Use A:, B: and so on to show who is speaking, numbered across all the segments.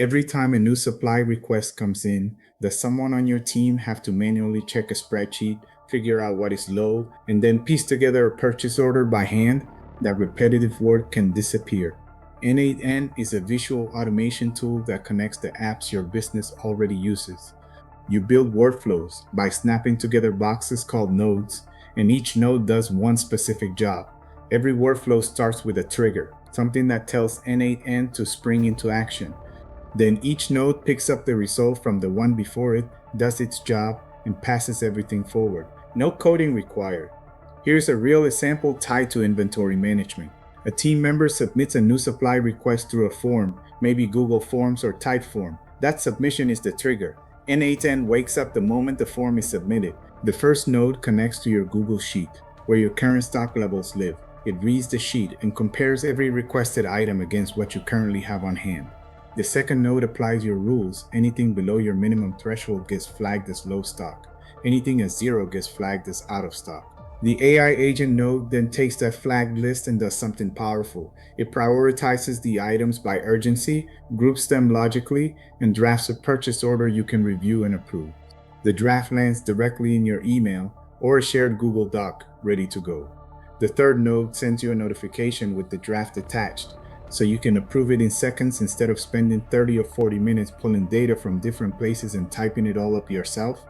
A: Every time a new supply request comes in, does someone on your team have to manually check a spreadsheet, figure out what is low, and then piece together a purchase order by hand? That repetitive work can disappear. N8n is a visual automation tool that connects the apps your business already uses. You build workflows by snapping together boxes called nodes, and each node does one specific job. Every workflow starts with a trigger, something that tells n8n to spring into action. Then each node picks up the result from the one before it, does its job, and passes everything forward. No coding required. Here's a real example tied to inventory management. A team member submits a new supply request through a form, maybe Google Forms or Typeform. That submission is the trigger. n8n wakes up the moment the form is submitted. The first node connects to your Google Sheet, where your current stock levels live. It reads the sheet and compares every requested item against what you currently have on hand. The second node applies your rules. Anything below your minimum threshold gets flagged as low stock. Anything at zero gets flagged as out of stock. The AI agent node then takes that flagged list and does something powerful. It prioritizes the items by urgency, groups them logically, and drafts a purchase order you can review and approve. The draft lands directly in your email or a shared Google Doc, ready to go. The third node sends you a notification with the draft attached, so you can approve it in seconds instead of spending 30 or 40 minutes pulling data from different places and typing it all up yourself.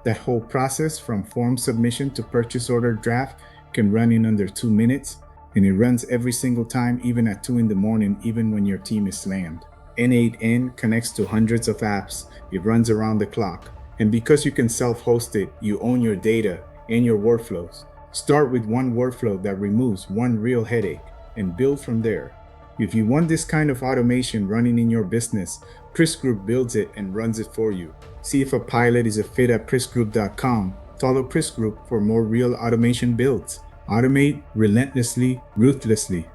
A: That whole process from form submission to purchase order draft can run in under 2 minutes, and it runs every single time, even at 2 in the morning, even when your team is slammed. N8n connects to hundreds of apps. It runs around the clock. And because you can self-host it, you own your data and your workflows. Start with one workflow that removes one real headache and build from there. If you want this kind of automation running in your business, PRISC Group builds it and runs it for you. See if a pilot is a fit at PRISCgroup.com. Follow PRISC Group for more real automation builds. Automate relentlessly, ruthlessly.